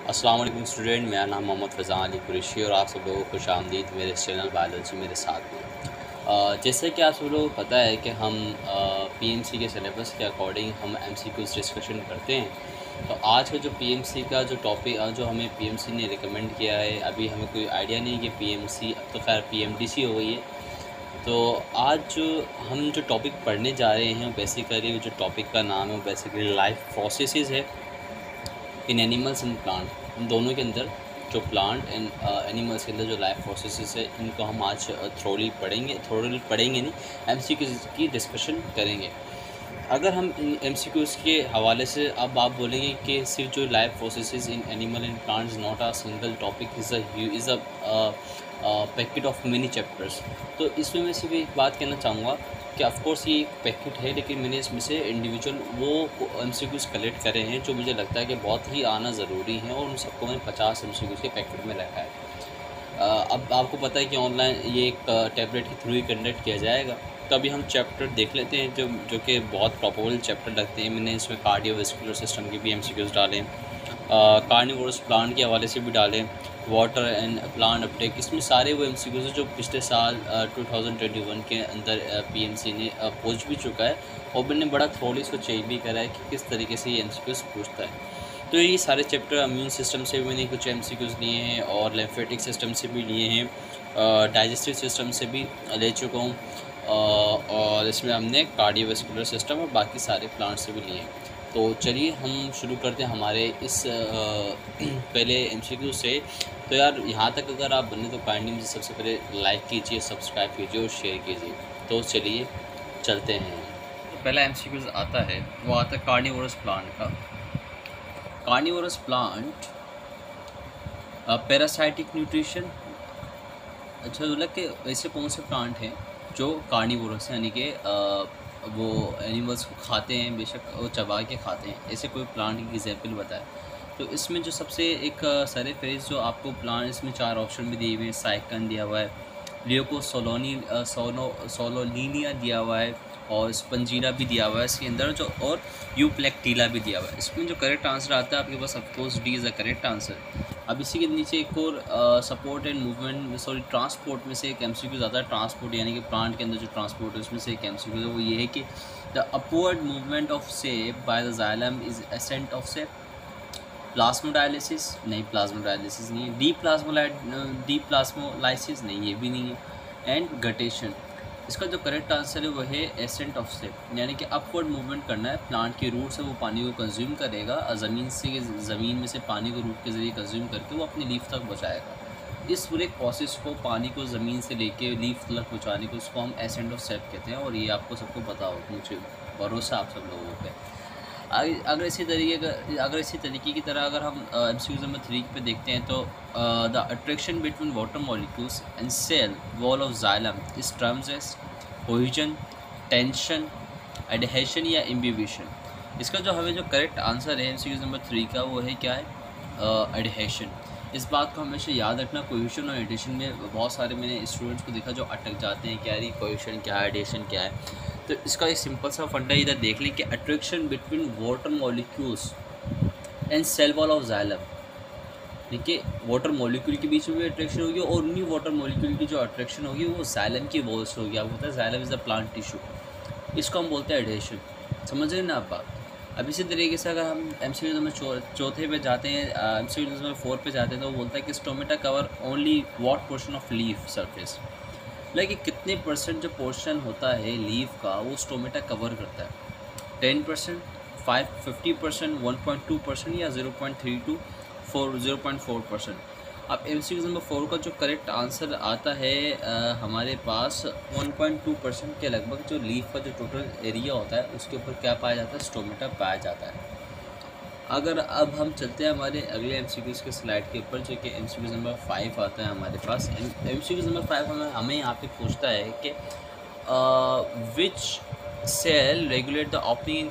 अस्सलाम वालेकुम स्टूडेंट, मेरा नाम मोहम्मद फ़ज़ान अली कुरैशी और आप सब लोगों को खुशामदीद मेरे चैनल बायोलॉजी मेरे साथ में। जैसे कि आप सब लोगों को पता है कि हम पीएमसी के सिलेबस के अकॉर्डिंग हम एमसीक्यूज़ डिस्कशन करते हैं। तो आज का जो पीएमसी का जो टॉपिक जो हमें पीएमसी ने रिकमेंड किया है, अभी हमें कोई आइडिया नहीं कि पीएमसी अब तो खैर पीएमडीसी हो गई है। तो आज जो हम जो टॉपिक पढ़ने जा रहे हैं बेसिकली जो टॉपिक का नाम है वो बेसिकली लाइफ प्रोसेसेस है इन एनिमल्स एंड प्लांट। इन दोनों के अंदर जो प्लांट एंड एनिमल्स के अंदर जो लाइफ प्रोसेसेस है इनको हम आज थोड़ी पढ़ेंगे नहीं, एमसीक्यूज़ की डिस्कशन करेंगे। अगर हम इन एमसीक्यूज़ के हवाले से अब आप बोलेंगे कि सिर्फ जो life processes in animal and plants not a single topic is a packet of many chapters. तो इसमें मैं सिर्फ एक बात कहना चाहूँगा कि ऑफ कोर्स ये एक पैकेट है, लेकिन मैंने इसमें से इंडिविजुअल वो एमसीक्यूज़ कलेक्ट करे हैं जो मुझे लगता है कि बहुत ही आना ज़रूरी है, और उन सबको मैंने 50 एमसीक्यूज़ के पैकेट में रखा है। अब आपको पता है कि ऑनलाइन ये एक टैबलेट के थ्रू ही कंडक्ट किया जाएगा। तो अभी हम चैप्टर देख लेते हैं जो कि बहुत प्रॉपबल चैप्टर लगते हैं। मैंने इसमें कार्डियोवैस्कुलर सिस्टम के भी एमसीक्यूज़ डाले, कार्निवोरस प्लांट के हवाले से भी डाले, वाटर एंड प्लांट अपटेक, इसमें सारे वो एमसीक्यूज़ जो पिछले साल 2021 के अंदर पीएमसी ने पूछ भी चुका है, और मैंने बड़ा थोड़ी इसको चेक भी करा है कि किस तरीके से ये एमसीक्यूज़ पूछता है। तो ये सारे चैप्टर इम्यून सिस्टम से भी मैंने कुछ एमसीक्यूज़ लिए हैं, और लिम्फेटिक सिस्टम से भी लिए हैं, डाइजेस्टिव सिस्टम से भी ले चुका हूँ, और इसमें हमने कार्डियोवैस्कुलर सिस्टम और बाकी सारे प्लांट से भी लिए हैं। तो चलिए हम शुरू करते हैं हमारे इस पहले एमसीक्यू से। तो यार यहाँ तक अगर आप बने तो काइंडली मुझे सबसे पहले लाइक कीजिए, सब्सक्राइब कीजिए और शेयर कीजिए। तो चलिए चलते हैं। तो पहला एमसीक्यूज़ आता है, वो आता है कार्निवोरस प्लांट का। Carnivorous plant parasitic nutrition. अच्छा, मतलब कि ऐसे कौन से प्लांट हैं जो कार्निवोरस यानी कि वो एनिमल्स को खाते हैं, बेशक वो चबा के खाते हैं, ऐसे कोई प्लांट की एग्जाम्पल बताए। तो इसमें जो सबसे एक सारे फेज जो आपको प्लांट, इसमें 4 ऑप्शन भी दिए हुए हैं। साइकन दिया हुआ है, सोलोलिनिया दिया हुआ है, और स्पंजीला भी दिया हुआ है इसके अंदर जो, और यूप्लेक्टिला भी दिया हुआ है। इसमें जो करेक्ट आंसर आता है आपके पास, of course D is the correct answer. अब इसी के नीचे एक और सपोर्ट एंड मूवमेंट, ट्रांसपोर्ट में से एक एमसीक्यू आता है। ट्रांसपोर्ट यानी कि प्लांट के अंदर जो ट्रांसपोर्ट है उसमें से एक एमसीक्यू है, वो ये है कि the upward movement of sap by the xylem is ascent of sap. Plasmodialysis नहीं, प्लाज्मोडायलिसिस नहीं है। डी प्लाज्मोलाइसिस नहीं, ये भी नहीं है। एंड गटेशन, इसका जो करेक्ट आंसर है वो है एसेंट ऑफ सेप, यानी कि अपवर्ड मूवमेंट करना है। प्लांट के रूट से वो पानी को कंज्यूम करेगा, ज़मीन में से पानी को रूट के ज़रिए कंज्यूम करके वो अपनी लीफ तक पहुँचाएगा। इस पूरे प्रोसेस को, पानी को ज़मीन से लेके लीफ तक पहुँचाने को, उसको हम एसेंट ऑफ सेप कहते हैं, और ये आपको सबको पता हो, मुझे भरोसा आप सब लोगों पर। अगर इसी तरीके की तरह अगर हम एमसीक्यू नंबर 3 पे देखते हैं, तो the attraction between water molecules and cell wall of xylem is terms as cohesion, tension, adhesion या इम्बिबिशन। इसका जो हमें जो करेक्ट आंसर है एमसीक्यू नंबर 3 का, वो है क्या है, एडहेशन। इस बात को हमेशा याद रखना। कोहेजन और एडहेशन में बहुत सारे मैंने स्टूडेंट्स को देखा जो अटक जाते हैं, क्या है कोहेजन क्या है, एडहेशन क्या है। तो इसका एक सिंपल सा फंडा इधर देख लें कि attraction between water molecules and cell wall of xylem. देखिए, वाटर मॉलिक्यूल के बीच में भी अट्रैक्शन होगी, और उन्हीं वाटर मॉलिक्यूल की जो अट्रैक्शन होगी वो जाइलम की वॉल से होगी। आपको पता है xylem is the plant tissue, इसको हम बोलते हैं एडहेशन। समझ रहे हैं ना आप बात। अब इसी तरीके से अगर हम एमसीक्यू नंबर चौथे पे जाते हैं, एमसीक्यू नंबर 4 पे जाते हैं, तो वो बोलता है कि stomata cover only what portion of leaf surface. Like कितने परसेंट जो पोर्शन होता है लीफ का वो स्टोमेटा कवर करता है। 10%, 50%, 1.2% या 0.32, 0.4%। अब एमसीक्यू नंबर 4 का जो करेक्ट आंसर आता है हमारे पास 1.2% के लगभग जो लीफ का जो टोटल एरिया होता है उसके ऊपर क्या पाया जाता है, स्टोमेटा पाया जाता है। अगर अब हम चलते हैं हमारे अगले एमसीक्यूज़ के स्लाइड के ऊपर, जो कि एमसीक्यू नंबर 5 आता है हमारे पास। एमसीक्यू नंबर 5 हमें यहाँ पे पूछता है कि which cell regulate the opening and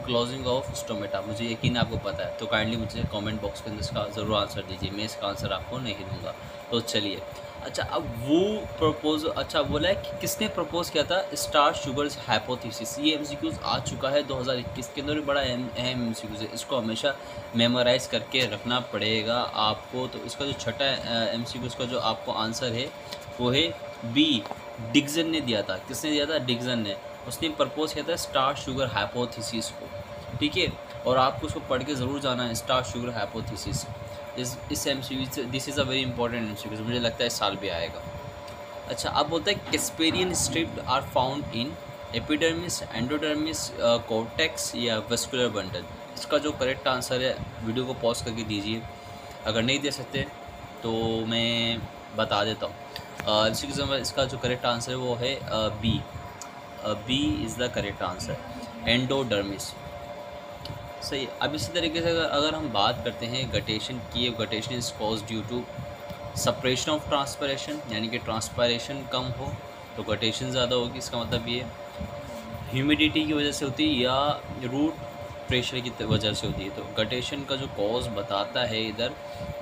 closing of stomata. मुझे यकीन आपको पता है, तो काइंडली मुझे कमेंट बॉक्स के अंदर इसका ज़रूर आंसर दीजिए, मैं इसका आंसर आपको नहीं दूंगा। तो चलिए अच्छा, अब वो प्रपोज अच्छा बोला है कि किसने प्रपोज किया था स्टार शुगर्स हाइपोथेसिस। ये एमसीक्यूज आ चुका है 2021 के अंदर, बड़ा अहम एमसीक्यूज है, इसको हमेशा मेमोराइज करके रखना पड़ेगा आपको। तो इसका जो छठा एमसीक्यूज का जो आपको आंसर है वो है बी, डिक्सन ने दिया था। किसने दिया था? डिक्सन ने। उसने प्रपोज किया था स्टार शुगर हाइपोथेसिस को, ठीक है। और आपको उसको पढ़ के ज़रूर जाना है, स्टार शुगर हाइपोथेसिस। इस MCQ, this is a very important MCQ, मुझे लगता है इस साल भी आएगा। अच्छा, अब बोलता है casparian strip are found in epidermis, endodermis, cortex या वेस्कुलर बंडल। इसका जो करेक्ट आंसर है, वीडियो को पॉज करके दीजिए, अगर नहीं दे सकते तो मैं बता देता हूँ। इसका जो करेक्ट आंसर है वो है B. B is the correct answer, endodermis. सही। अब इसी तरीके से अगर हम बात करते हैं गटेशन की, guttation is cause due to suppression of transpiration, यानी कि ट्रांसपरेशन कम हो तो गटेशन ज़्यादा होगी। इसका मतलब ये ह्यूमिडिटी की वजह से होती है या रूट प्रेशर की वजह से होती है। तो गटेशन का जो कॉज बताता है इधर,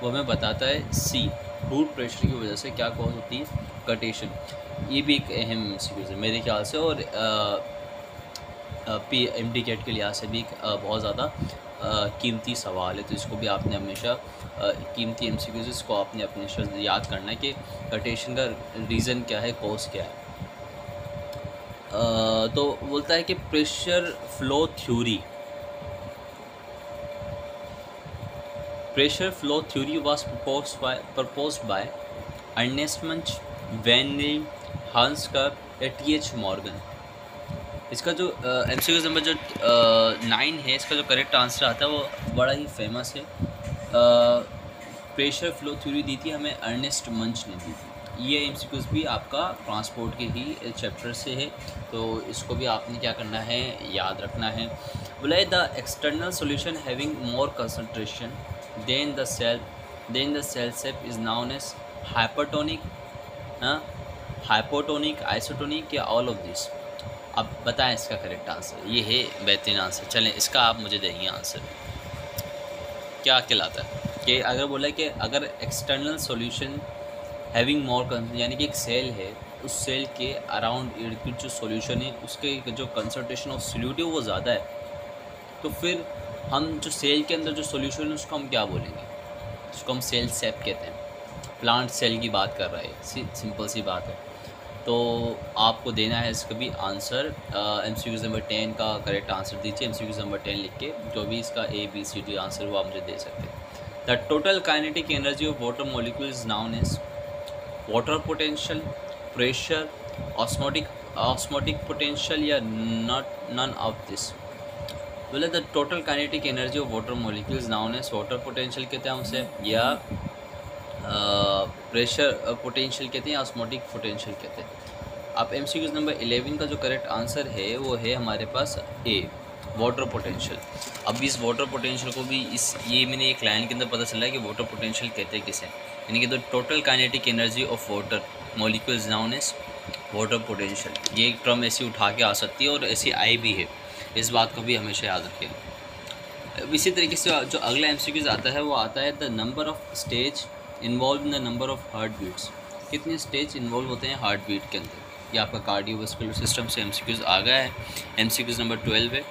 वो हमें बताता है सी, रूट प्रेशर की वजह से क्या कॉज होती है? गटेशन। ये भी एक अहम सीरीज है मेरे ख्याल से, और PMD कैट के लिहाज से भी एक बहुत ज़्यादा कीमती सवाल है। तो इसको भी आपने हमेशा कीमती MCQs, इसको आपने अपने याद करना है कि गटेशन का रीज़न क्या है, कॉज क्या है। तो बोलता है कि pressure flow theory was proposed by Ernst Munch, Van Niel, Hans Kerb या TH मॉर्गन। इसका जो MCQ नंबर जो 9 है, इसका जो करेक्ट आंसर आता है वो बड़ा ही फेमस है। प्रेशर फ्लो थ्योरी दी थी हमें अर्नेस्ट मंच ने दी थी। ये MCQs भी आपका ट्रांसपोर्ट के ही चैप्टर से है, तो इसको भी आपने क्या करना है, याद रखना है। बोला the external solution having more concentration than the cell shape is known as hypertonic, hypotonic, isotonic या ऑल ऑफ दिस। अब बताएं इसका करेक्ट आंसर। ये है बेहतरीन आंसर। चलें, इसका आप मुझे देंगे आंसर क्या कहलाता है। कि अगर बोला कि अगर एक्सटर्नल सॉल्यूशन हैविंग मोर, यानी कि एक सेल है, उस सेल के अराउंड जो सॉल्यूशन है उसके जो कंसंट्रेशन ऑफ सोल्यूट है वो ज़्यादा है, तो फिर हम जो सेल के अंदर जो सॉल्यूशन है उसको हम क्या बोलेंगे? उसको हम सेल शेप कहते हैं। प्लांट सेल की बात कर रहा है, सिंपल सी बात है। तो आपको देना है इसका भी आंसर। MCQ नंबर 10 का करेक्ट आंसर दीजिए। MCQ नंबर 10 लिख के जो भी इसका ABCD आंसर वो आप मुझे दे सकते हैं। The total kinetic energy of water molecule is known as water potential, pressure, osmotic potential या नन ऑफ दिस। बोले the total kinetic energy of water molecule is known as water potential कहते हैं उसे, या प्रेशर पोटेंशियल कहते हैं, osmotic potential कहते हैं। अब MCQ नंबर 11 का जो करेक्ट आंसर है वो है हमारे पास A, वाटर पोटेंशियल। अब इस वाटर पोटेंशियल को भी ये मैंने एक लाइन के अंदर पता चला है कि वाटर पोटेंशियल कहते हैं किसे, यानी कि the total kinetic energy of water molecules known as water potential. ये एक टर्म ऐसी उठा के आ सकती है और ऐसी आई भी है, इस बात को भी हमेशा याद रखें। इसी तरीके से जो अगला MCQ आता है वो आता है the number of stage involve in the number of heart beats. कितने स्टेज इन्वॉल्व होते हैं हार्ट बीट के अंदर? ये आपका कार्डियोवास्कुलर सिस्टम से MCQs आ गया है। MCQ नंबर 12 है।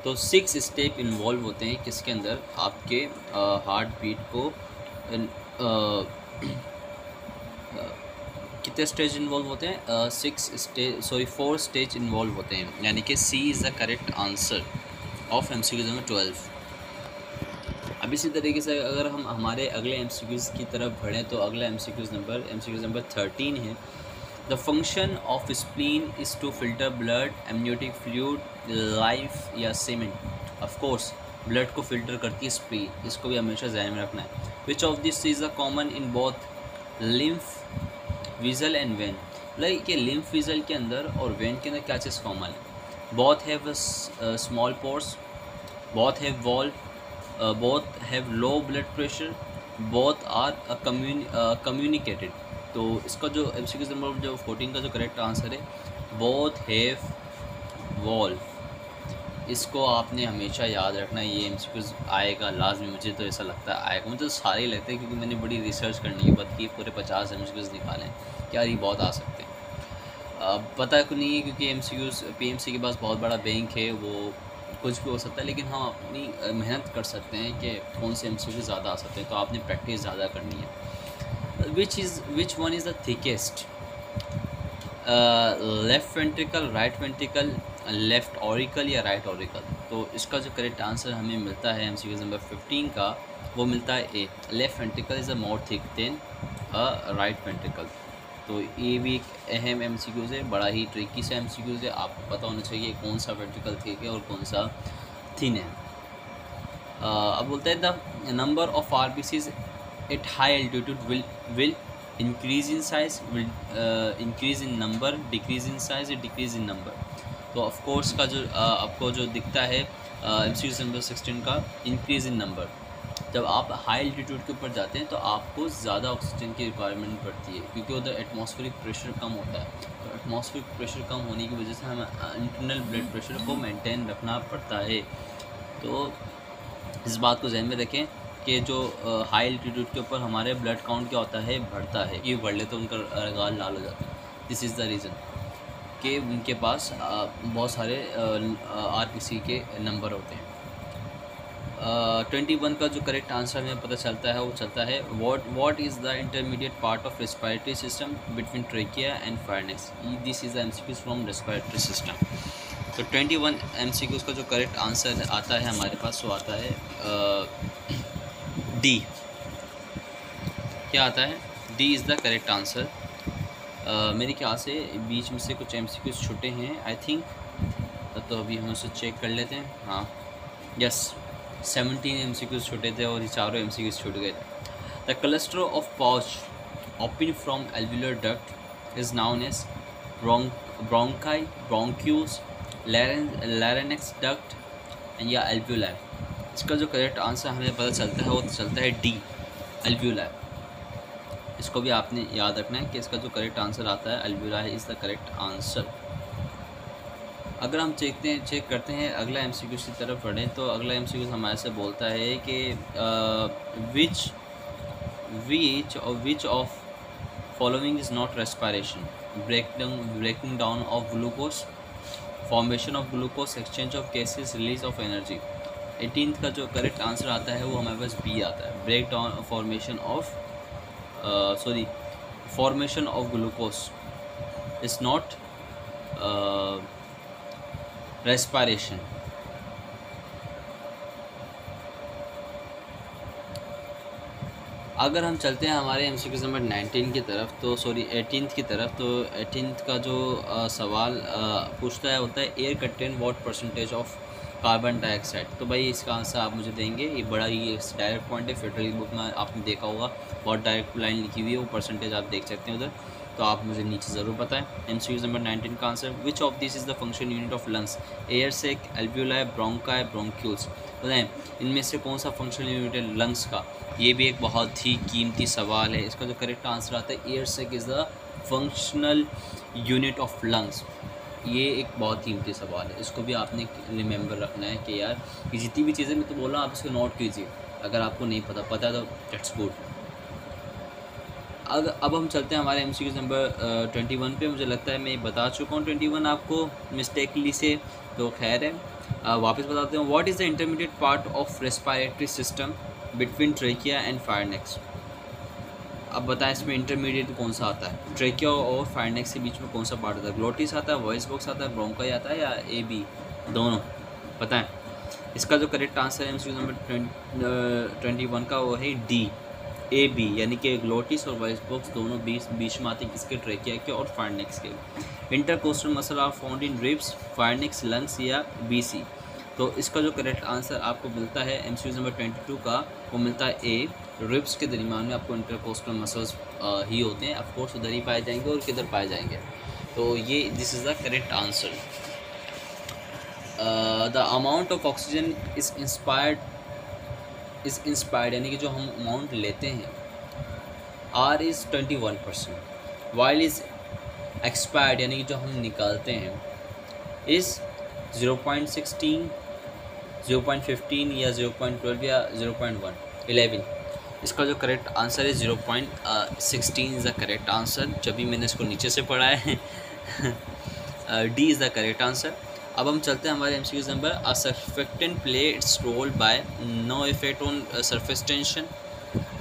तो 6 स्टेप इन्वॉल्व होते हैं किसके अंदर? आपके हार्ट बीट को कितने स्टेज इन्वॉल्व होते हैं? 4 स्टेज इन्वॉल्व होते हैं, यानी कि C is the correct answer of MCQ number 12। अब इसी तरीके से अगर हम हमारे अगले MCQs की तरफ बढ़ें तो अगला MCQ नंबर 13 है। The function of spleen is to filter blood, amniotic fluid, life or cement. Of course blood को फिल्टर करती है स्प्लीन, इसको भी हमेशा ध्यान में रखना है। विच of this is a common in both lymph vigil and when. Like कि लिम्फ विजल के अंदर और वेन के अंदर क्या चीज़ कॉमन है? Both have small pores, both have valve, both have low blood pressure, both are communicated। तो इसका जो MCQ नंबर जो 14 का जो करेक्ट आंसर है बोथ हैव वॉल्व। इसको आपने हमेशा याद रखना है। ये एमसीक्यूज़ आएगा लाजमी, मुझे तो ऐसा लगता है आएगा। मुझे तो सारे ही लगते हैं क्योंकि मैंने बड़ी रिसर्च करने के बाद कि पूरे 50 एमसीक्यूज़ निकालें क्या ये बहुत आ सकते हैं। पता को नहीं है क्योंकि एमसीक्यूज़ पीएमसी के पास बहुत बड़ा बैंक है, वो कुछ भी हो सकता है, लेकिन हाँ अपनी मेहनत कर सकते हैं कि कौन से एमसीक्यूज़ ज़्यादा आ सकते हैं, तो आपने प्रैक्टिस ज़्यादा करनी है। Which one is the thickest, left ventricle, right ventricle, left auricle या राइट ऑरिकल। तो इसका जो करेक्ट आंसर हमें मिलता है एमसीक्यू नंबर 15 का, वो मिलता है A, left ventricle is a more thick than right ventricle. तो ये भी एक अहम एमसीक्यूज़ है, बड़ा ही ट्रिकी सा एमसीक्यूज़ है, आपको पता होना चाहिए कौन सा वेंट्रिकल थिक है और कौन सा थिन है। अब बोलते हैं the number of RBCs at high altitude will increase in size, will increase in number, decrease in size या डिक्रीज इन नंबर। तो ऑफ कोर्स का जो आपको जो दिखता है एमसीक्यू नंबर 16 का, इंक्रीज इन नंबर। जब आप हाई एल्टीट्यूड के ऊपर जाते हैं तो आपको ज़्यादा ऑक्सीजन की रिक्वायरमेंट पड़ती है क्योंकि उधर एटमॉस्फेरिक प्रेशर कम होता है। तो एटमॉस्फेरिक प्रेशर कम होने की वजह से हमें इंटरनल ब्लड प्रेशर को मेंटेन रखना पड़ता है। तो इस बात को ध्यान में रखें कि जो हाई एल्टीट्यूड के ऊपर हमारे ब्लड काउंट क्या होता है, बढ़ता है। ये बढ़ ले तो उनका गाल लाल हो जाता है। दिस इज़ द रीज़न कि उनके पास बहुत सारे आरबीसी के नंबर होते हैं। 21 का जो करेक्ट आंसर हमें पता चलता है वो चलता है what is the intermediate part of respiratory system between trachea and pharynx. This is the MCQs from respiratory system. तो 21 एमसीक्यूज का जो करेक्ट आंसर आता है हमारे पास वो आता है डी। क्या आता है? D is the correct answer. मेरे ख्याल से बीच में से कुछ एमसीक्यूज छूटे हैं आई थिंक, तो अभी हम उसे चेक कर लेते हैं। हाँ यस, 17 एमसीक्यूज छूटे थे और ये चारों एमसीक्यूज छूट गए थे। The cluster of pouch open from alveolar duct is known as bronchi, bronchioles, larynx duct या एल्वुलाई। इसका जो करेक्ट आंसर हमें पता चलता है वो चलता है डी, एल्वुलाई। इसको भी आपने याद रखना है कि इसका जो करेक्ट आंसर आता है alveoli is the correct answer. अगर हम चेक करते हैं अगला एमसीक्यू की तरफ बढ़ें तो अगला एमसीक्यू हमारे से बोलता है कि which of following is not respiration, breaking down of glucose, formation of glucose, exchange of gases, release of energy. 18th का जो करेक्ट आंसर आता है वो हमारे पास बी आता है, break down formation of glucose is not respiration. अगर हम चलते हैं हमारे एमसीक्यू नंबर 19 की तरफ, तो 18th की तरफ, तो 18th का जो सवाल पूछता है होता है air contain what percentage of carbon dioxide. तो भाई इसका आंसर आप मुझे देंगे। ये बड़ा ही डायरेक्ट पॉइंट है, फेडरल बुक में आपने देखा होगा बहुत डायरेक्ट लाइन लिखी हुई है, वो परसेंटेज आप देख सकते हैं उधर। तो आप मुझे नीचे ज़रूर बताएं। एमसीक्यू नंबर 19 का answer, which of this is the function unit of lungs, air sac, alveoli, bronchi, bronchioles. बताएं इनमें से कौन सा फंक्शन यूनिट है लंग्स का। ये भी एक बहुत ही कीमती सवाल है। इसका जो करेक्ट आंसर आता है air sac is the functional unit of lungs. ये एक बहुत कीमती सवाल है, इसको भी आपने रिमेंबर रखना है कि यार ये जितनी भी चीज़ें मैं तो बोल रहा हूँ आप इसको नोट कीजिए। अगर आपको नहीं पता तो दैट्स गुड। अब हम चलते हैं हमारे एमसीक्यू नंबर 21 पे। मुझे लगता है मैं बता चुका हूँ 21 आपको मिस्टेकली से, तो खैर है वापस बताते हैं। What is the intermediate part of respiratory system between trachea and pharynx. अब बताएं इसमें इंटरमीडिएट कौन सा आता है, ट्रेकिया और फायरनेक्स के बीच में कौन सा पार्ट आता है। ग्लोटिस आता है, वॉइस बॉक्स आता है, ब्रोंकाई आता है या ए बी दोनों। बताएं इसका जो करेक्ट आंसर है एमसीक्यू नंबर 21 का वो है डी, ए बी, यानी कि ग्लोटिस और वॉइस बॉक्स दोनों बीच में आते हैं किसके, ट्रेकिया के और फायरनेक्स के। Intercostal muscle are found in ribs, pharynx, lungs या बीसी। तो इसका जो करेक्ट आंसर आपको मिलता है एमसीक्यू नंबर 22 का, वो मिलता है ए, रिब्स के दरमियान में आपको इंटरकोस्टल मसल्स ही होते हैं। ऑफ कोर्स उधर ही पाए जाएंगे और किधर पाए जाएंगे। तो ये this is the correct answer. The amount of oxygen is inspired यानी कि जो हम अमाउंट लेते हैं, are is 21%, while is expired यानी कि जो हम निकालते हैं इज़ 0.16, 0.15 या 0.12 या 0.11। इसका जो करेक्ट आंसर है 0.16 इज़ द करेक्ट आंसर, जब भी मैंने इसको नीचे से पढ़ा है। D is the correct answer. अब हम चलते हैं हमारे MCQ number. A surfactant play its role by no effect on surface tension,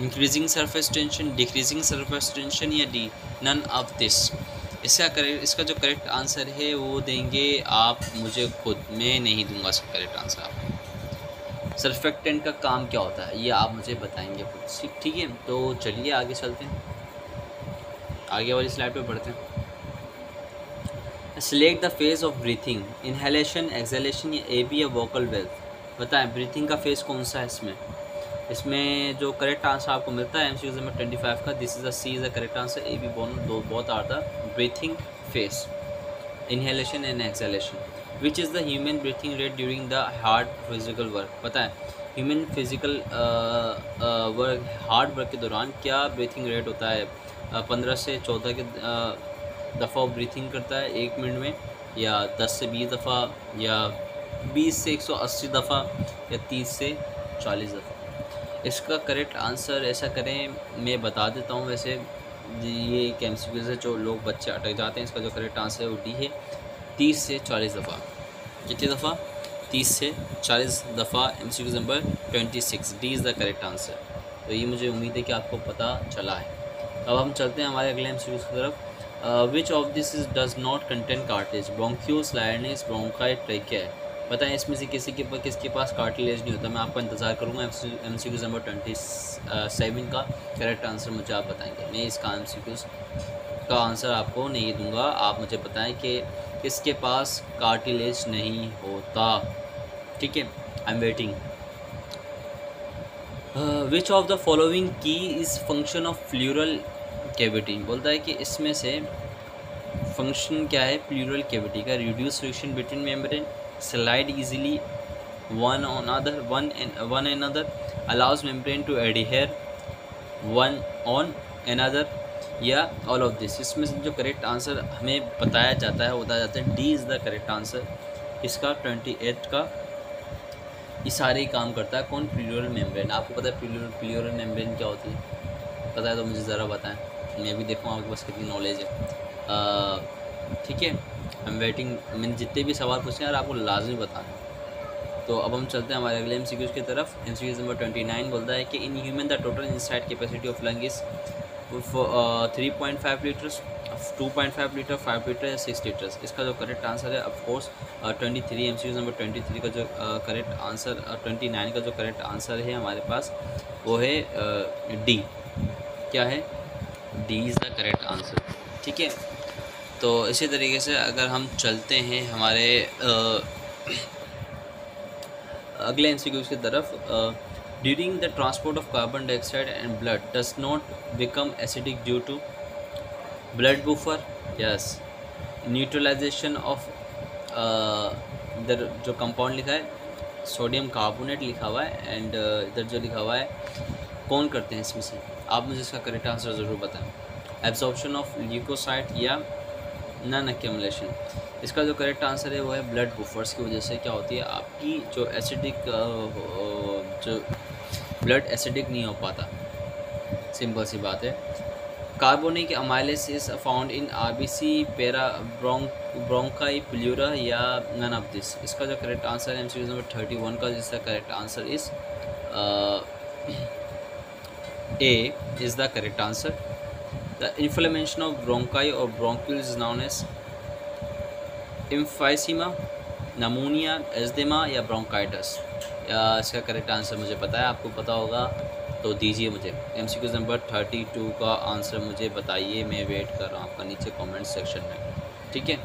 increasing surface tension, decreasing surface tension, या डी नन ऑफ दिस। इसका जो करेक्ट आंसर है वो देंगे आप मुझे खुद, मैं नहीं दूंगा इसका करेक्ट आंसर आपको। सर्फेक्टेंट का काम क्या होता है ये आप मुझे बताएंगे खुद, ठीक है। तो चलिए आगे चलते हैं, आगे वाली स्लाइड पे बढ़ते हैं। Select the phase of breathing, inhalation, exhalation, या ए बी या वोकल वेल्थ। बताएं ब्रीथिंग का फेज कौन सा है इसमें जो करेक्ट आंसर आपको मिलता है MCQ नंबर 25 का, this is the C is the correct answer. A B both are the breathing phase, inhalation and exhalation. Which is the human breathing rate during the hard physical work. पता है human physical work, hard work के दौरान क्या breathing rate होता है? 15 से 14 के दफ़ा ब्रीथिंग करता है 1 मिनट में, या 10 से 20 दफ़ा, या 20 से 180 दफ़ा, या 30 से 40 दफ़ा। इसका करेक्ट आंसर ऐसा करें, मैं बता देता हूँ। वैसे ये एक MCQ है जो लोग बच्चे अटक जाते हैं। इसका जो करेक्ट आंसर है वो डी है, 30 से 40 दफ़ा। कितनी दफ़ा? 30 से 40 दफ़ा। MCQ number 26, D is the correct answer. तो ये मुझे उम्मीद है कि आपको पता चला है। अब हम चलते हैं हमारे अगले MCQ की तरफ। Which of this is does not contain cartilage, bronchioles, larynx, bronchi, trachea. बताएं इसमें से किसके पास कार्टिलेज नहीं होता। मैं आपका इंतज़ार करूँगा MCQ नंबर 27 का करेक्ट आंसर मुझे आप बताएंगे। मैं इसका MCQ का आंसर आपको नहीं दूंगा, आप मुझे बताएं कि किसके पास कार्टिलेज नहीं होता, ठीक है। I am waiting. Which of the following की is function of pleural cavity. बोलता है कि इसमें से फंक्शन क्या है प्लूरल कैविटी का? Reduce friction between membrane, slide easily one another, allows membrane to adhere one on another, या ऑल ऑफ दिस। इसमें से जो करेक्ट आंसर हमें बताया जाता है D is the correct answer. इसका 28 का ये सारे ही काम करता है। कौन? Pleural membrane. आपको पता है प्लूरल मेम्ब्रेन क्या होती है? पता है तो मुझे ज़रा बताएं, मैं भी देखूँ आपके पास कितनी नॉलेज है, ठीक है। I am waiting. मैंने जितने भी सवाल पूछे यार आपको लाजमी बताना। तो अब हम चलते हैं हमारे अगले MCQ की तरफ। MCQ नंबर 29 बोलता है कि in human the total inside capacity of lung is 3.5 litres, 2.5 litre, 5 litre या 6 लीटर्स। इसका जो करेक्ट आंसर है ऑफकोर्स 23। MCQ नंबर 23 का जो करेक्ट आंसर 29 का जो करेक्ट आंसर है हमारे पास वो है डी। क्या है? D is the correct answer, ठीक है। तो इसी तरीके से अगर हम चलते हैं हमारे अगले MCQ की तरफ। During the transport of carbon dioxide and blood does not become acidic due to blood buffer, yes. Neutralization of इधर जो कंपाउंड लिखा है सोडियम कार्बोनेट लिखा हुआ है, एंड इधर जो लिखा हुआ है कौन करते हैं इसमें से? आप मुझे इसका करेक्ट आंसर ज़रूर बताएं। एब्जॉर्प्शन ऑफ ल्यूकोसाइट या नॉन एक्यूमुलेशन। इसका जो करेक्ट आंसर है वो है ब्लड बफर्स की वजह से क्या होती है आपकी जो एसिडिक जो ब्लड एसिडिक नहीं हो पाता, सिंपल सी बात है। Carbonic amylase is found in RBC, para, bronchi, pleura, या नन ऑफ दिस। इसका जो करेक्ट आंसर है MCQ नंबर 31 का, जिसका correct answer is A is the correct answer. The inflammation of bronchi or bronchioles is known as emphysema, pneumonia, asthma या bronchitis। इसका correct answer मुझे पता है, आपको पता होगा तो दीजिए मुझे। MCQ नंबर 32 का आंसर मुझे बताइए, मैं वेट कर रहा हूँ आपका नीचे कमेंट सेक्शन में, ठीक है।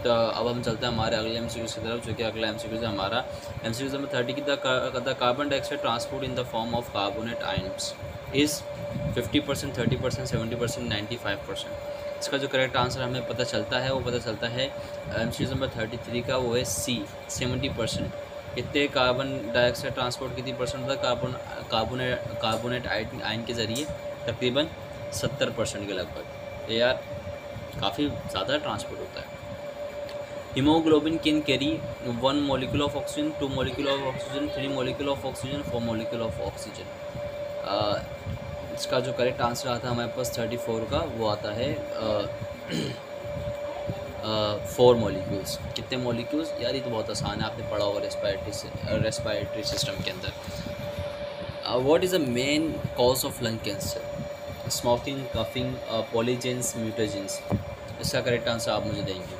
तो अब हम चलते हैं हमारे अगले MCQ की तरफ, जो कि अगला MCQ है हमारा MCQ नंबर 30 की। The carbon dioxide transport in the form of carbonate ions is 50%, 30%, 70%, 95%। इसका जो करेक्ट आंसर हमें पता चलता है वो पता चलता है MCQ नंबर 33 का, वो है C, 70%। कितने कार्बन डाइऑक्साइड ट्रांसपोर्ट कितनी परसेंट होता है कार्बोनेट आयन के ज़रिए? तकरीबन 70% के लगभग। ये यार काफ़ी ज़्यादा ट्रांसपोर्ट होता है। Hemoglobin can carry 1 molecule of oxygen, 2 molecule of oxygen, 3 molecule of oxygen, 4 molecule of oxygen. इसका जो करेक्ट आंसर आता है हमारे पास 34 का, वो आता है 4 मॉलिक्यूल्स। कितने मॉलिक्यूल्स यार, ये तो बहुत आसान है, आपने पढ़ा होगा रेस्पिरेटरी सिस्टम के अंदर। What is the main cause of lung cancer? Smoking, coughing, polygens, mutagens. इसका करेक्ट आंसर आप मुझे देंगे।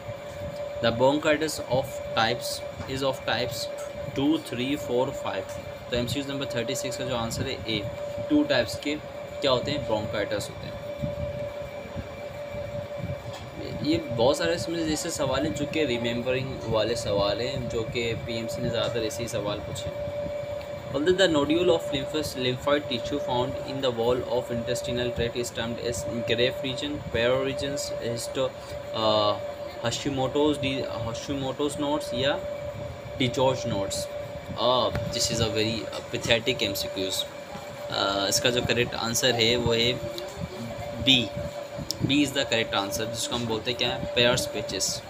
The bronchitis of types is of types 2, 3, 4, 5। तो MCQ नंबर 36 का जो आंसर है ए। 2 टाइप्स के क्या होते हैं? ब्रोंकाइटिस होते हैं। ये बहुत सारे इसमें ऐसे सवाल हैं जो कि रिमेंबरिंग वाले सवाल हैं, जो कि PMC ने ज़्यादातर ऐसे ही सवाल पूछे। Although the nodule of lymphoid tissue found in the wall of intestinal tract is termed as Grave region, Pero regions, Hashimoto's nodes या DiGeorge nodes. This is a very pathetic MCQs। इसका जो correct answer है वो है B. B is the correct answer, जिसको हम बोलते हैं क्या है? Peyer's patches.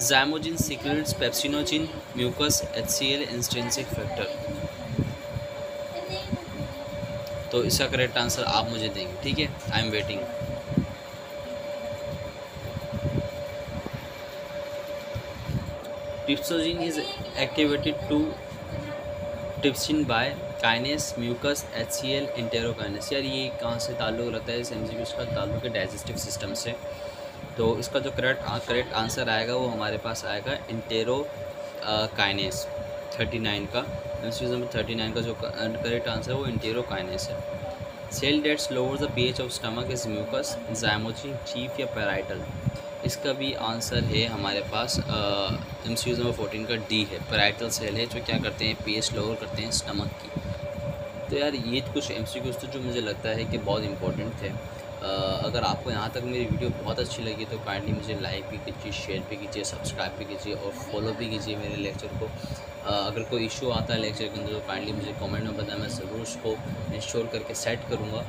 Zymogen secretes pepsinogen, mucus, HCl, intrinsic factor. तो इसका करेक्ट आंसर आप मुझे देंगे, ठीक है? I am waiting. Trypsinogen is activated to trypsin by kinase, mucus, HCl, enterokinase. यार ये कहाँ से ताल्लुक़ रखता है? इस MCQ का ताल्लुक़ है डाइजेस्टिव सिस्टम से। तो इसका जो करेक्ट आंसर आएगा वो हमारे पास आएगा एंटेरोकाइनेस। 39 का MCQ नंबर 39 का जो करेक्ट आंसर है वो एंटेरोकाइनेस है। Cell that's lower the pH of stomach is mucus, zymogen, chief या पैराइटल। इसका भी आंसर है हमारे पास MCQ नंबर 14 का डी है। पैराइटल सेल है जो क्या करते हैं? pH लोअर करते हैं स्टमक की। तो यार ये कुछ MCQs थे जो मुझे लगता है कि बहुत इंपॉर्टेंट थे। अगर आपको यहाँ तक मेरी वीडियो बहुत अच्छी लगी तो काइंडली मुझे लाइक भी कीजिए, शेयर भी कीजिए, सब्सक्राइब भी कीजिए और फॉलो भी कीजिए मेरे लेक्चर को। अगर कोई इशू आता है लेक्चर के अंदर तो काइंडली मुझे कमेंट में बताएं, मैं ज़रूर उसको इंश्योर करके सेट करूँगा।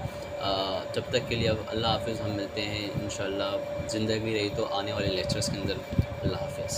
जब तक के लिए अब अल्लाह हाफ़िज़। हम मिलते हैं इंशाल्लाह, ज़िंदगी रही तो आने वाले लेक्चर्स के अंदर। अल्लाह हाफ़िज़।